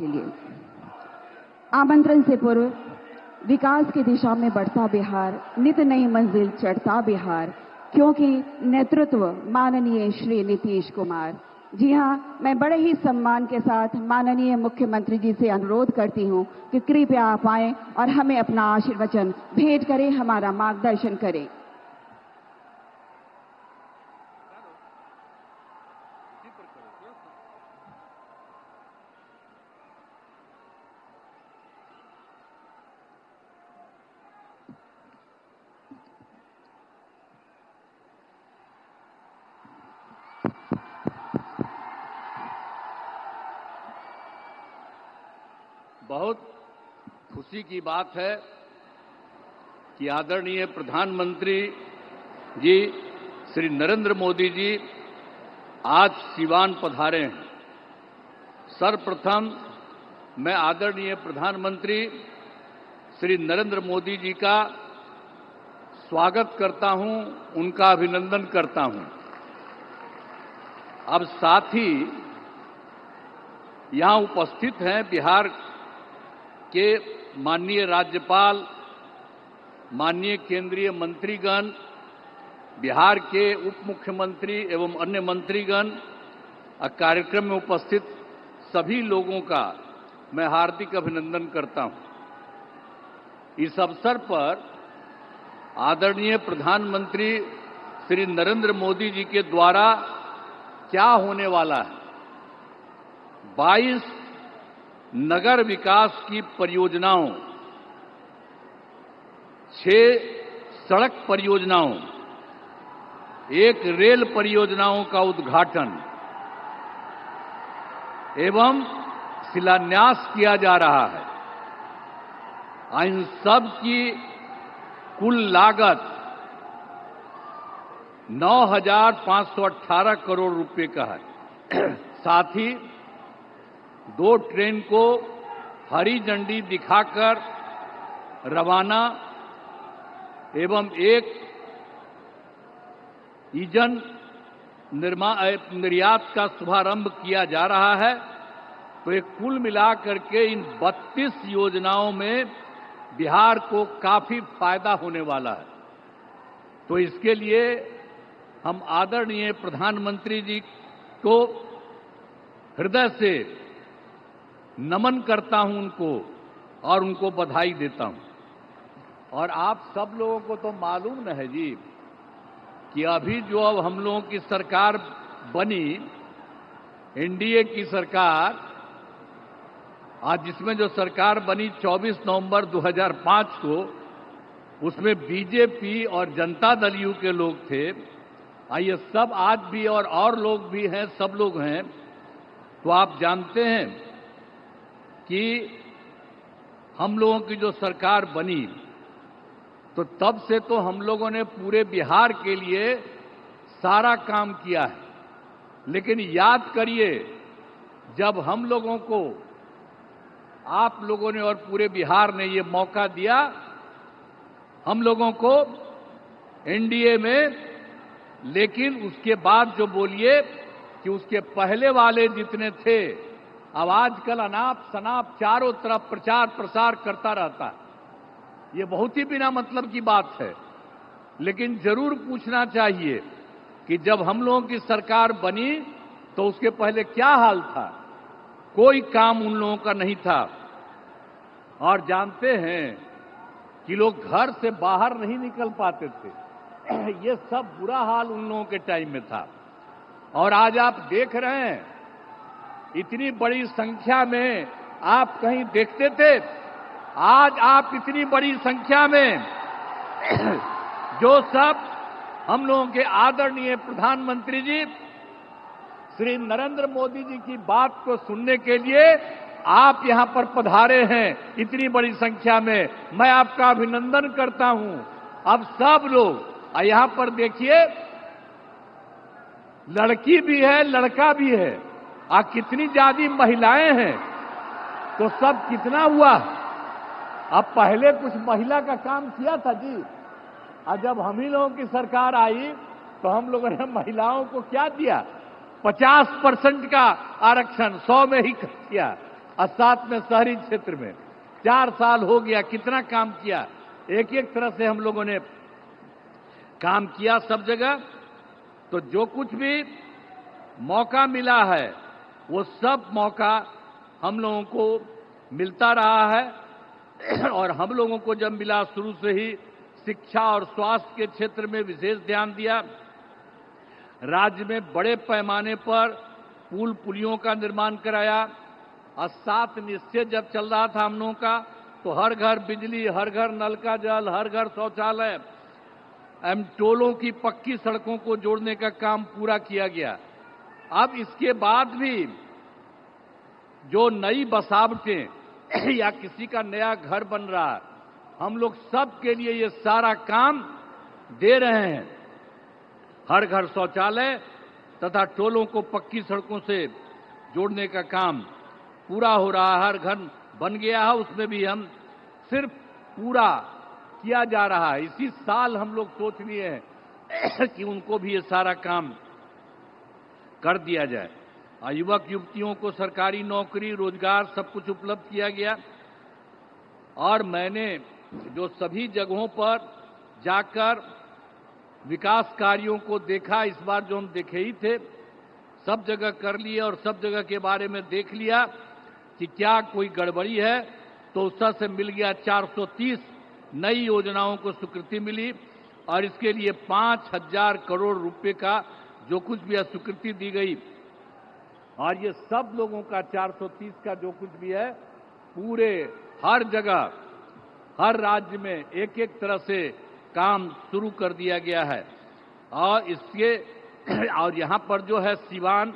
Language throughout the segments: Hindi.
के लिए। आमंत्रण से पूर्व विकास की दिशा में बढ़ता बिहार, नित नई मंजिल चढ़ता बिहार, क्योंकि नेतृत्व माननीय श्री नीतीश कुमार। जी हाँ, मैं बड़े ही सम्मान के साथ माननीय मुख्यमंत्री जी से अनुरोध करती हूँ कि कृपया आप आएं और हमें अपना आशीर्वचन भेंट करें, हमारा मार्गदर्शन करें। बहुत खुशी की बात है कि आदरणीय प्रधानमंत्री जी श्री नरेंद्र मोदी जी आज सीवान पधारे हैं। सर्वप्रथम मैं आदरणीय प्रधानमंत्री श्री नरेंद्र मोदी जी का स्वागत करता हूं, उनका अभिनंदन करता हूं। अब साथ ही यहां उपस्थित हैं बिहार के माननीय राज्यपाल, माननीय केंद्रीय मंत्रीगण, बिहार के उप मुख्यमंत्री एवं अन्य मंत्रीगण, कार्यक्रम में उपस्थित सभी लोगों का मैं हार्दिक अभिनंदन करता हूं। इस अवसर पर आदरणीय प्रधानमंत्री श्री नरेंद्र मोदी जी के द्वारा क्या होने वाला है, 22 नगर विकास की परियोजनाओं, 6 सड़क परियोजनाओं, 1 रेल परियोजनाओं का उद्घाटन एवं शिलान्यास किया जा रहा है। इन सब की कुल लागत 9,518 करोड़ रुपए का है। साथ ही 2 ट्रेन को हरी झंडी दिखाकर रवाना एवं 1 ईंधन निर्यात का शुभारंभ किया जा रहा है। तो एक कुल मिलाकर के इन 32 योजनाओं में बिहार को काफी फायदा होने वाला है। तो इसके लिए हम आदरणीय प्रधानमंत्री जी को हृदय से नमन करता हूं उनको और उनको बधाई देता हूं। और आप सब लोगों को तो मालूम न है जी कि अभी जो अब हम लोगों की सरकार बनी, एनडीए की सरकार, आज जिसमें जो सरकार बनी 24 नवंबर 2005 को, उसमें बीजेपी और जनता दल यू के लोग थे। ये सब आज भी और लोग भी हैं, सब लोग हैं। तो आप जानते हैं कि हम लोगों की जो सरकार बनी, तो तब से तो हम लोगों ने पूरे बिहार के लिए सारा काम किया है। लेकिन याद करिए, जब हम लोगों को, आप लोगों ने और पूरे बिहार ने ये मौका दिया, हम लोगों को एनडीए में, लेकिन उसके बाद जो बोलिए कि उसके पहले वाले जितने थे, अब आजकल अनाप शनाप चारों तरफ प्रचार प्रसार करता रहता है। ये बहुत ही बिना मतलब की बात है। लेकिन जरूर पूछना चाहिए कि जब हम लोगों की सरकार बनी तो उसके पहले क्या हाल था। कोई काम उन लोगों का नहीं था। और जानते हैं कि लोग घर से बाहर नहीं निकल पाते थे। ये सब बुरा हाल उन लोगों के टाइम में था। और आज आप देख रहे हैं, इतनी बड़ी संख्या में आप कहीं देखते थे? आज आप इतनी बड़ी संख्या में जो सब हम लोगों के आदरणीय प्रधानमंत्री जी श्री नरेंद्र मोदी जी की बात को सुनने के लिए आप यहां पर पधारे हैं, इतनी बड़ी संख्या में, मैं आपका अभिनंदन करता हूं। अब सब लोग यहां पर देखिए, लड़की भी है, लड़का भी है, कितनी ज्यादा महिलाएं हैं, तो सब कितना हुआ। अब पहले कुछ महिला का काम किया था जी, और जब हम ही लोगों की सरकार आई तो हम लोगों ने महिलाओं को क्या दिया, 50% का आरक्षण 100 में ही किया। और साथ में शहरी क्षेत्र में 4 साल हो गया, कितना काम किया। एक एक तरह से हम लोगों ने काम किया सब जगह। तो जो कुछ भी मौका मिला है वो सब मौका हम लोगों को मिलता रहा है। और हम लोगों को जब मिला, शुरू से ही शिक्षा और स्वास्थ्य के क्षेत्र में विशेष ध्यान दिया। राज्य में बड़े पैमाने पर पुल पुलियों का निर्माण कराया। और 7 निश्चय जब चल रहा था हम लोगों का, तो हर घर बिजली, हर घर नल का जल, हर घर शौचालय, टोलों की पक्की सड़कों को जोड़ने का काम पूरा किया गया। अब इसके बाद भी जो नई बसावटें या किसी का नया घर बन रहा है, हम लोग सब के लिए ये सारा काम दे रहे हैं। हर घर शौचालय तथा टोलों को पक्की सड़कों से जोड़ने का काम पूरा हो रहा है। हर घर बन गया है, उसमें भी हम सिर्फ पूरा किया जा रहा है। इसी साल हम लोग सोच लिए हैं कि उनको भी ये सारा काम कर दिया जाए। युवक युवतियों को सरकारी नौकरी, रोजगार सब कुछ उपलब्ध किया गया। और मैंने जो सभी जगहों पर जाकर विकास कार्यों को देखा, इस बार जो हम देखे ही थे, सब जगह कर लिए और सब जगह के बारे में देख लिया कि क्या कोई गड़बड़ी है। तो उससे से मिल गया 430 नई योजनाओं को स्वीकृति मिली। और इसके लिए 5,000 करोड़ रुपए का जो कुछ भी स्वीकृति दी गई। और ये सब लोगों का 430 का जो कुछ भी है, पूरे हर जगह, हर राज्य में एक एक तरह से काम शुरू कर दिया गया है। और इसके और यहां पर जो है सिवान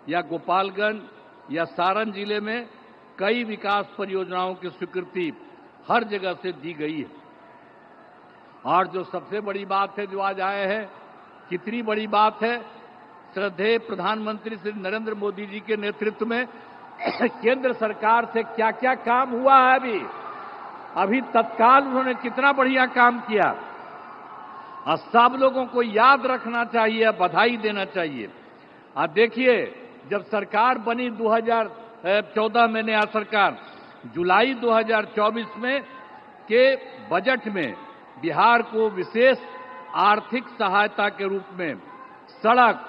या गोपालगंज या सारण जिले में कई विकास परियोजनाओं की स्वीकृति हर जगह से दी गई है। और जो सबसे बड़ी बात है जो आज आए हैं, कितनी बड़ी बात है, श्रद्धेय प्रधानमंत्री श्री नरेंद्र मोदी जी के नेतृत्व में केंद्र सरकार से क्या क्या काम हुआ है। अभी तत्काल उन्होंने कितना बढ़िया काम किया। और सब लोगों को याद रखना चाहिए, बधाई देना चाहिए। आप देखिए, जब सरकार बनी 2014 में, नया सरकार, जुलाई 2024 में के बजट में बिहार को विशेष आर्थिक सहायता के रूप में सड़क,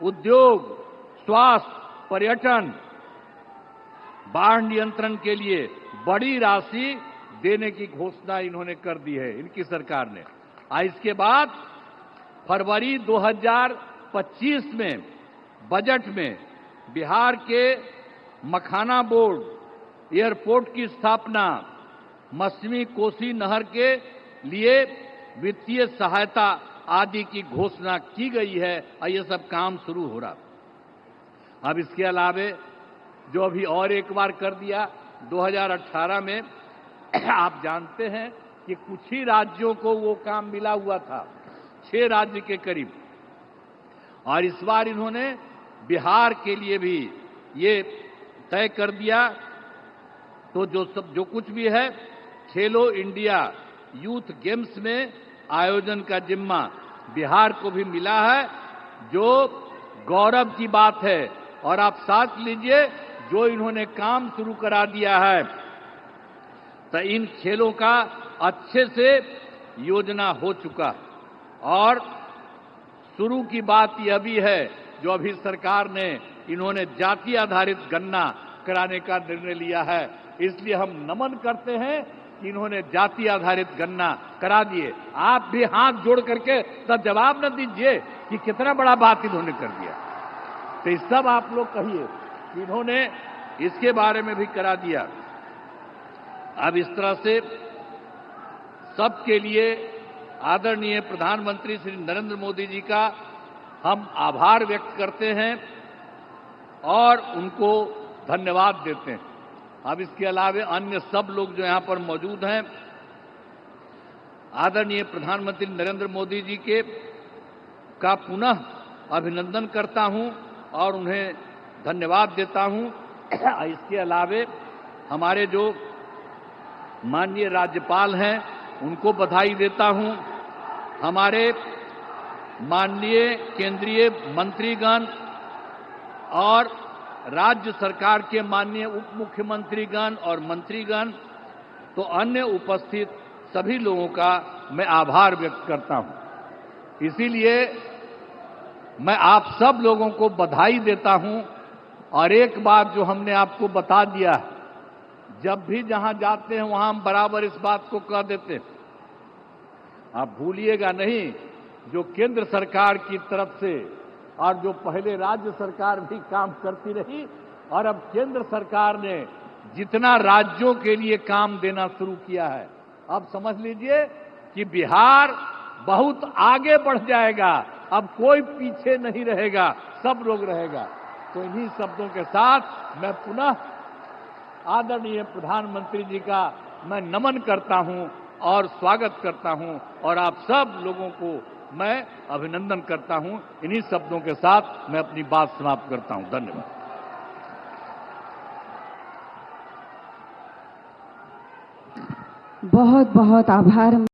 उद्योग, स्वास्थ्य, पर्यटन, बाढ़ नियंत्रण के लिए बड़ी राशि देने की घोषणा इन्होंने कर दी है, इनकी सरकार ने। इसके बाद फरवरी 2025 में बजट में बिहार के मखाना बोर्ड, एयरपोर्ट की स्थापना, मछली कोसी नहर के लिए वित्तीय सहायता आदि की घोषणा की गई है। और ये सब काम शुरू हो रहा। अब इसके अलावे जो अभी और एक बार कर दिया 2018 में, आप जानते हैं कि कुछ ही राज्यों को वो काम मिला हुआ था, 6 राज्य के करीब। और इस बार इन्होंने बिहार के लिए भी ये तय कर दिया। तो जो कुछ भी है, खेलो इंडिया यूथ गेम्स में आयोजन का जिम्मा बिहार को भी मिला है, जो गौरव की बात है। और आप साथ लीजिए, जो इन्होंने काम शुरू करा दिया है, तो इन खेलों का अच्छे से योजना हो चुका। और शुरू की बात यह भी है, जो अभी सरकार ने, इन्होंने जाति आधारित गणना कराने का निर्णय लिया है। इसलिए हम नमन करते हैं कि इन्होंने जाति आधारित गणना करा दिए। आप भी हाथ जोड़ करके तब जवाब न दीजिए कि कितना बड़ा बात इन्होंने कर दिया। तो इस सब आप लोग कहिए कि इन्होंने इसके बारे में भी करा दिया। अब इस तरह से सबके लिए आदरणीय प्रधानमंत्री श्री नरेंद्र मोदी जी का हम आभार व्यक्त करते हैं और उनको धन्यवाद देते हैं। अब इसके अलावा अन्य सब लोग जो यहां पर मौजूद हैं, आदरणीय प्रधानमंत्री नरेंद्र मोदी जी के का पुनः अभिनंदन करता हूं और उन्हें धन्यवाद देता हूं। इसके अलावा हमारे जो माननीय राज्यपाल हैं, उनको बधाई देता हूं। हमारे माननीय केंद्रीय मंत्रीगण और राज्य सरकार के माननीय उप मुख्यमंत्रीगण और मंत्रीगण, तो अन्य उपस्थित सभी लोगों का मैं आभार व्यक्त करता हूं। इसीलिए मैं आप सब लोगों को बधाई देता हूं। और एक बात जो हमने आपको बता दिया है, जब भी जहां जाते हैं वहां हम बराबर इस बात को कह देते हैं, आप भूलिएगा नहीं, जो केंद्र सरकार की तरफ से और जो पहले राज्य सरकार भी काम करती रही, और अब केंद्र सरकार ने जितना राज्यों के लिए काम देना शुरू किया है, अब समझ लीजिए कि बिहार बहुत आगे बढ़ जाएगा। अब कोई पीछे नहीं रहेगा, सब लोग रहेगा। तो इन्हीं शब्दों के साथ मैं पुनः आदरणीय प्रधानमंत्री जी का मैं नमन करता हूं और स्वागत करता हूं, और आप सब लोगों को मैं अभिनंदन करता हूं। इन्हीं शब्दों के साथ मैं अपनी बात समाप्त करता हूं। धन्यवाद। बहुत बहुत आभार।